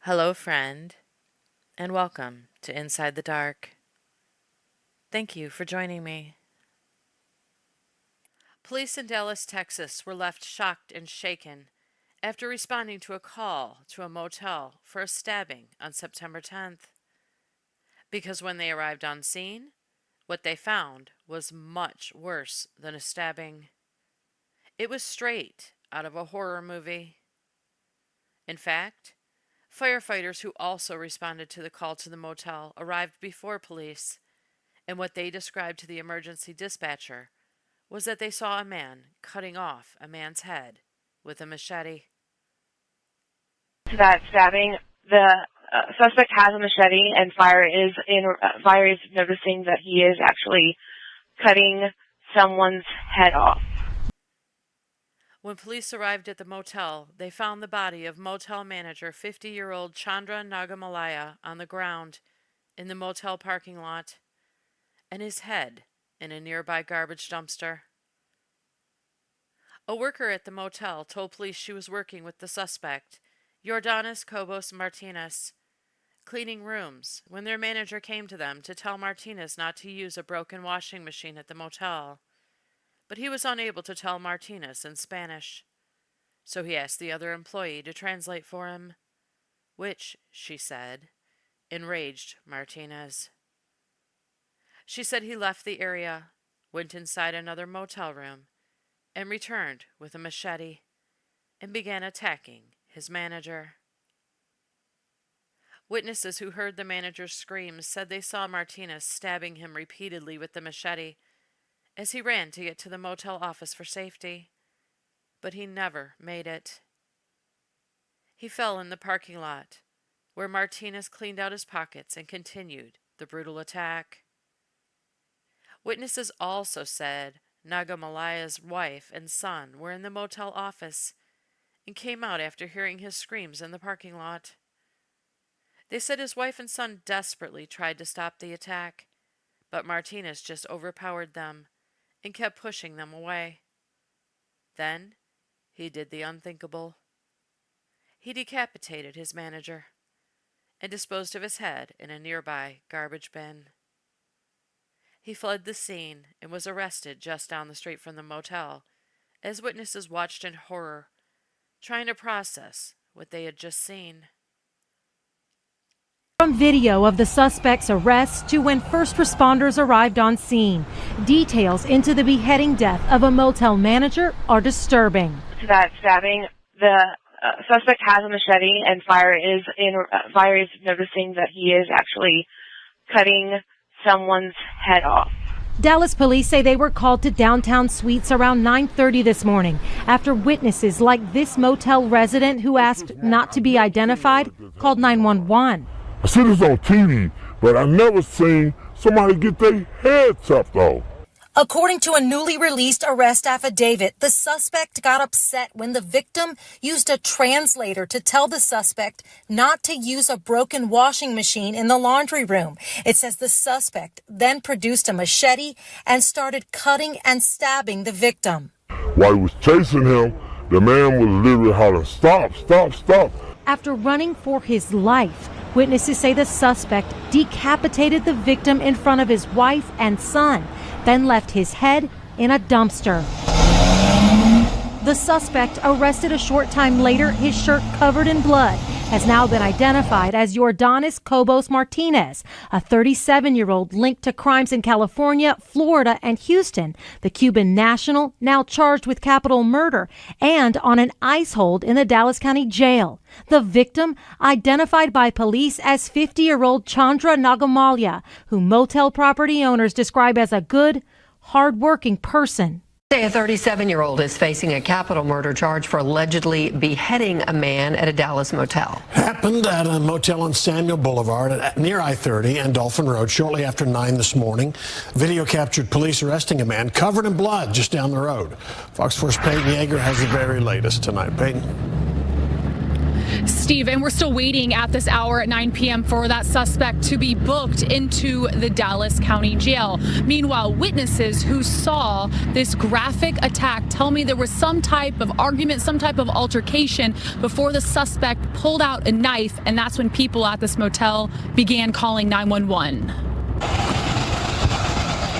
Hello, friend, and welcome to Inside the Dark. Thank you for joining me. Police in Dallas, Texas were left shocked and shaken after responding to a call to a motel for a stabbing on September 10th. Because when they arrived on scene, what they found was much worse than a stabbing. It was straight out of a horror movie. In fact, firefighters who also responded to the call to the motel arrived before police, and what they described to the emergency dispatcher was that they saw a man cutting off a man's head with a machete. To that stabbing, the suspect has a machete, and Fire is noticing that he is actually cutting someone's head off. When police arrived at the motel, they found the body of motel manager 50-year-old Chandra Nagamalaya on the ground in the motel parking lot, and his head in a nearby garbage dumpster. A worker at the motel told police she was working with the suspect, Yordanis Cobos Martinez, cleaning rooms when their manager came to them to tell Martinez not to use a broken washing machine at the motel. But he was unable to tell Martinez in Spanish, so he asked the other employee to translate for him, which, she said, enraged Martinez. She said he left the area, went inside another motel room, and returned with a machete and began attacking his manager. Witnesses who heard the manager's screams said they saw Martinez stabbing him repeatedly with the machete as he ran to get to the motel office for safety, but he never made it. He fell in the parking lot, where Martinez cleaned out his pockets and continued the brutal attack. Witnesses also said Nagamalaya's wife and son were in the motel office and came out after hearing his screams in the parking lot. They said his wife and son desperately tried to stop the attack, but Martinez just overpowered them and kept pushing them away. Then he did the unthinkable. He decapitated his manager and disposed of his head in a nearby garbage bin. He fled the scene and was arrested just down the street from the motel as witnesses watched in horror, trying to process what they had just seen. From video of the suspect's arrest to when first responders arrived on scene, details into the beheading death of a motel manager are disturbing. To that stabbing, the suspect has a machete, and Fire is noticing that he is actually cutting someone's head off. Dallas police say they were called to downtown Suites around 9:30 this morning after witnesses like this motel resident who asked not to be identified called 911. I see this on TV, but I never seen somebody get their head chopped off. According to a newly released arrest affidavit, the suspect got upset when the victim used a translator to tell the suspect not to use a broken washing machine in the laundry room. It says the suspect then produced a machete and started cutting and stabbing the victim. While he was chasing him, the man was literally hollering, "Stop, stop, stop." After running for his life, witnesses say the suspect decapitated the victim in front of his wife and son, then left his head in a dumpster. The suspect, arrested a short time later, his shirt covered in blood, has now been identified as Yordanis Cobos Martinez, a 37-year-old linked to crimes in California, Florida, and Houston. The Cuban national now charged with capital murder and on an ICE hold in the Dallas County Jail. The victim, identified by police as 50-year-old Chandra Nagamalaya, who motel property owners describe as a good, hard-working person. A 37-year-old is facing a capital murder charge for allegedly beheading a man at a Dallas motel. Happened at a motel on Samuel Boulevard near I-30 and Dolphin Road shortly after 9 this morning. Video captured police arresting a man covered in blood just down the road. Fox 4's Peyton Yeager has the very latest tonight. Peyton. Steve, and we're still waiting at this hour at 9 p.m. for that suspect to be booked into the Dallas County Jail. Meanwhile, witnesses who saw this graphic attack tell me there was some type of argument, some type of altercation before the suspect pulled out a knife, and that's when people at this motel began calling 911.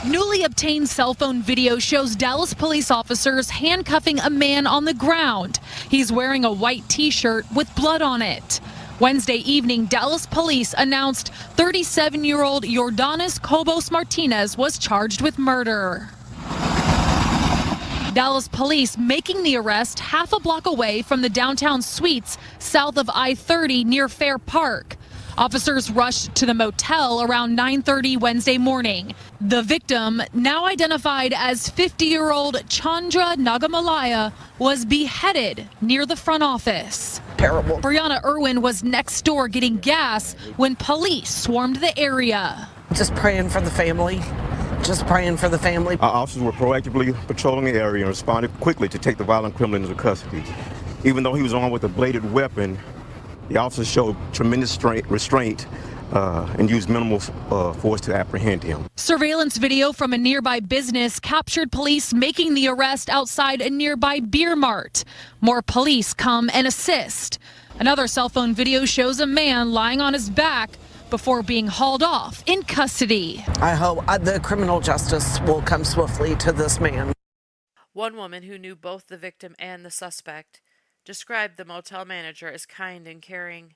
Newly obtained cell phone video shows Dallas police officers handcuffing a man on the ground. He's wearing a white t-shirt with blood on it. Wednesday evening, Dallas police announced 37-year-old Yordanis Cobos Martinez was charged with murder. Dallas police making the arrest half a block away from the downtown suites south of I-30 near Fair Park. Officers rushed to the motel around 9:30 Wednesday morning. The victim, now identified as 50-year-old Chandra Nagamalaya, was beheaded near the front office. Terrible. Brianna Irwin was next door getting gas when police swarmed the area. Just praying for the family. Just praying for the family. Our officers were proactively patrolling the area and responded quickly to take the violent criminal into custody. Even though he was armed with a bladed weapon, the officers showed tremendous restraint and used minimal force to apprehend him. Surveillance video from a nearby business captured police making the arrest outside a nearby beer mart. More police come and assist. Another cell phone video shows a man lying on his back before being hauled off in custody. I hope the criminal justice will come swiftly to this man. One woman who knew both the victim and the suspect described the motel manager as kind and caring,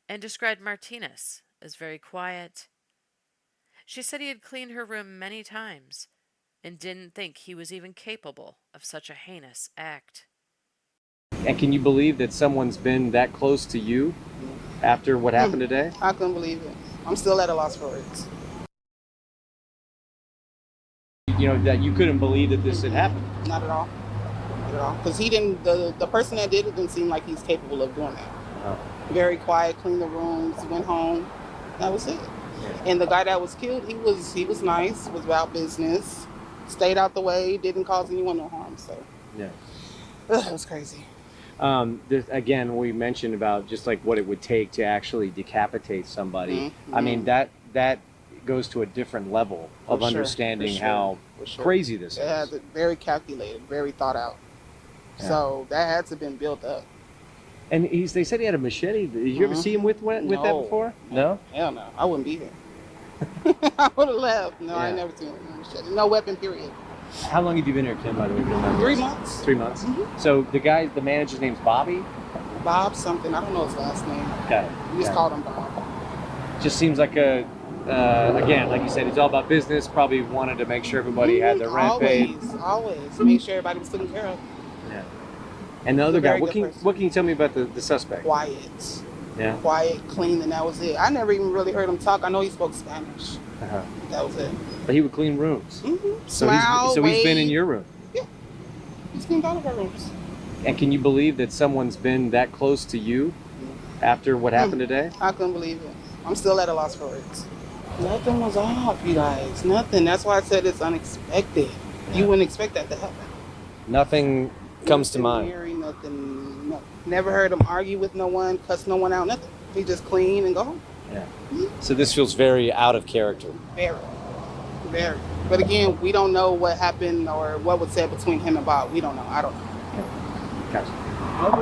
and described Martinez as very quiet. She said he had cleaned her room many times and didn't think he was even capable of such a heinous act. And can you believe that someone's been that close to you after what happened today? I couldn't believe it. I'm still at a loss for words. You know, that you couldn't believe that this had happened? Not at all. Because he didn't, the person that did it didn't seem like he's capable of doing that. Oh. Very quiet, cleaned the rooms, went home. That was it. Yeah. And the guy that was killed, he was nice, was about business, stayed out the way, didn't cause anyone no harm. So yeah, it was crazy. Again, we mentioned about just like what it would take to actually decapitate somebody. Mm-hmm. I mean, that goes to a different level of understanding how crazy this is. Yeah, very calculated, very thought out. Yeah. So that had to have been built up. And they said he had a machete. Did you ever see him with that before? No? Hell no. I wouldn't be here. I would have left. No, I never seen him with a machete. No weapon, period. How long have you been here, Kim, by the way? 3 months. 3 months? Mm-hmm. So the manager's name's Bobby? Bob something. I don't know his last name. Got it. We just called him Bob. Just seems like again, like you said, he's all about business. Probably wanted to make sure everybody had their rent paid. Always. Make sure everybody was taken care of. Yeah. And the other guy, what can you tell me about the suspect? Quiet. Yeah. Quiet, clean, and that was it. I never even really heard him talk. I know he spoke Spanish. Uh-huh. That was it. But he would clean rooms. Mm-hmm. So he's been in your room. Yeah. He's cleaned all of our rooms. And can you believe that someone's been that close to you after what happened today? I couldn't believe it. I'm still at a loss for words. Nothing was off, you guys. Nothing. That's why I said it's unexpected. You wouldn't expect that to happen. Nothing comes to mind. Nothing. No. Never heard him argue with no one, cuss no one out, nothing. He just clean and go home. Yeah. Mm-hmm. So this feels very out of character. Very. Very. But again, we don't know what happened or what was said between him and Bob. We don't know. I don't know. Yeah. Gotcha. What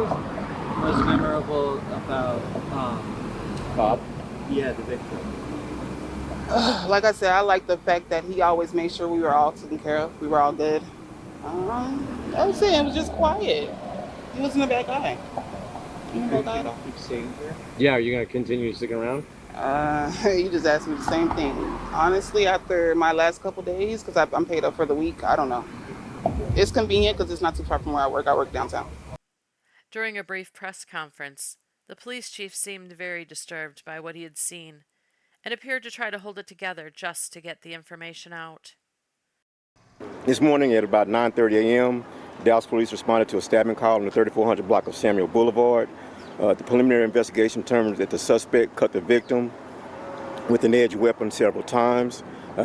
was most memorable about Bob? Yeah, the victim. Like I said, I like the fact that he always made sure we were all taken care of. We were all good. That was it. It was just quiet. He wasn't a bad guy. He wasn't a bad guy at all. Keep staying here? Yeah, are you going to continue sticking around? You just asked me the same thing. Honestly, after my last couple days, because I'm paid up for the week, I don't know. It's convenient because it's not too far from where I work. I work downtown. During a brief press conference, the police chief seemed very disturbed by what he had seen and appeared to try to hold it together just to get the information out. This morning at about 9:30 a.m., Dallas police responded to a stabbing call on the 3400 block of Samuel Boulevard. The preliminary investigation determined that the suspect cut the victim with an edged weapon several times.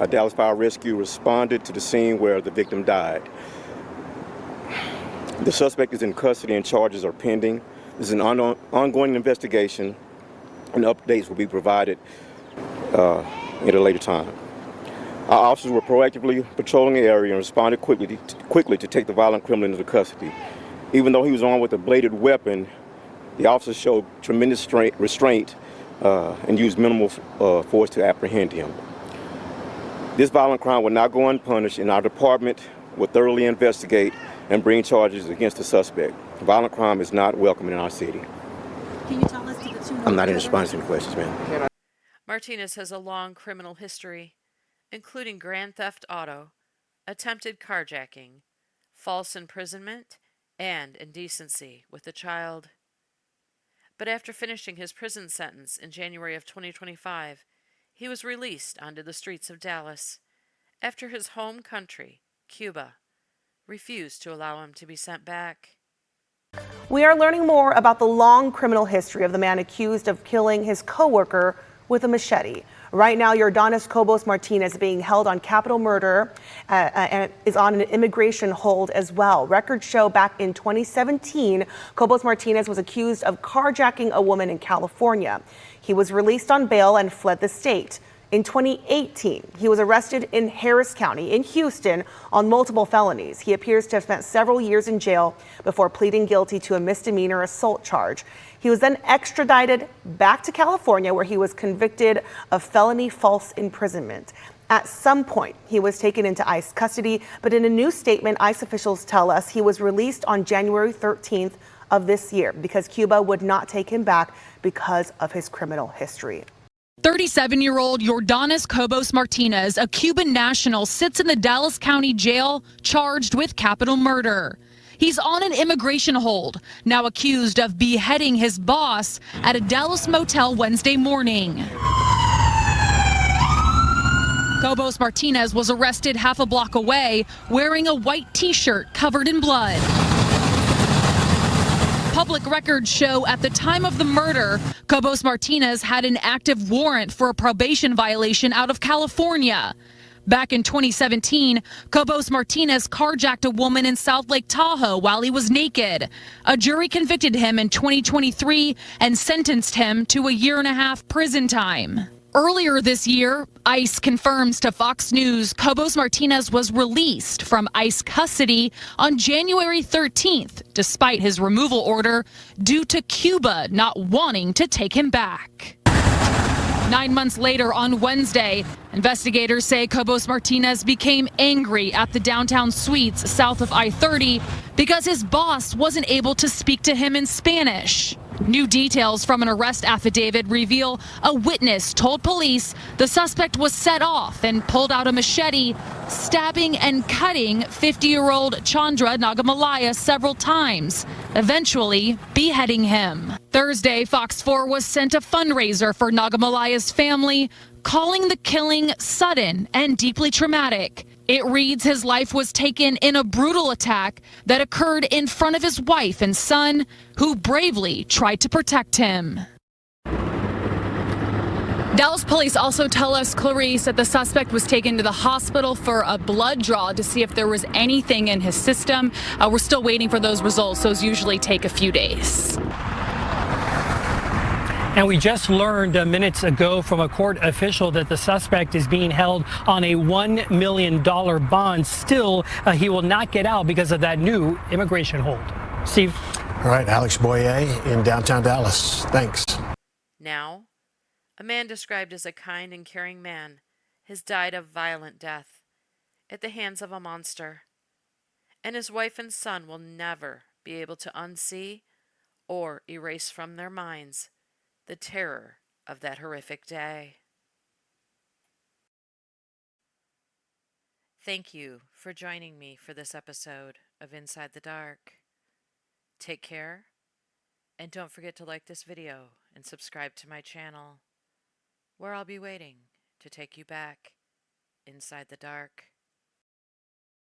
Dallas Fire Rescue responded to the scene where the victim died. The suspect is in custody and charges are pending. This is an ongoing investigation, and updates will be provided at a later time. Our officers were proactively patrolling the area and responded quickly to take the violent criminal into custody. Even though he was armed with a bladed weapon, the officers showed tremendous restraint and used minimal force to apprehend him. This violent crime will not go unpunished, and our department will thoroughly investigate and bring charges against the suspect. Violent crime is not welcome in our city. Can you tell us, did the two know I'm not in each other? response to any questions, ma'am. Martinez has a long criminal history, including grand theft auto, attempted carjacking, false imprisonment, and indecency with a child. But after finishing his prison sentence in January of 2025, he was released onto the streets of Dallas after his home country, Cuba, refused to allow him to be sent back. We are learning more about the long criminal history of the man accused of killing his coworker with a machete. Right now, Yordanis Cobos Martinez is being held on capital murder and is on an immigration hold as well. Records show back in 2017, Cobos Martinez was accused of carjacking a woman in California. He was released on bail and fled the state. In 2018, he was arrested in Harris County in Houston on multiple felonies. He appears to have spent several years in jail before pleading guilty to a misdemeanor assault charge. He was then extradited back to California, where he was convicted of felony false imprisonment. At some point, he was taken into ICE custody, but in a new statement, ICE officials tell us he was released on January 13th of this year because Cuba would not take him back because of his criminal history. 37-year-old Yordanis Cobos Martinez, a Cuban national, sits in the Dallas County Jail charged with capital murder. He's on an immigration hold, now accused of beheading his boss at a Dallas motel Wednesday morning. Cobos Martinez was arrested half a block away wearing a white T-shirt covered in blood. Public records show at the time of the murder, Cobos Martinez had an active warrant for a probation violation out of California. Back in 2017, Cobos Martinez carjacked a woman in South Lake Tahoe while he was naked. A jury convicted him in 2023 and sentenced him to a 1.5-year prison time. Earlier this year, ICE confirms to Fox News Cobos Martinez was released from ICE custody on January 13th, despite his removal order, due to Cuba not wanting to take him back. 9 months later, on Wednesday, investigators say Cobos Martinez became angry at the downtown suites south of I-30 because his boss wasn't able to speak to him in Spanish. New details from an arrest affidavit reveal a witness told police the suspect was set off and pulled out a machete, stabbing and cutting 50-year-old Chandra Nagamalaya several times, eventually beheading him. Thursday, Fox 4 was sent a fundraiser for Nagamalaya's family, calling the killing sudden and deeply traumatic. It reads his life was taken in a brutal attack that occurred in front of his wife and son, who bravely tried to protect him. Dallas police also tell us, Clarice, that the suspect was taken to the hospital for a blood draw to see if there was anything in his system. We're still waiting for those results. Those usually take a few days. And we just learned minutes ago from a court official that the suspect is being held on a $1 million bond. Still, he will not get out because of that new immigration hold. Steve? All right, Alex Boyer in downtown Dallas. Thanks. Now, a man described as a kind and caring man has died a violent death at the hands of a monster, and his wife and son will never be able to unsee or erase from their minds the terror of that horrific day. Thank you for joining me for this episode of Inside the Dark. Take care, and don't forget to like this video and subscribe to my channel, where I'll be waiting to take you back inside the dark.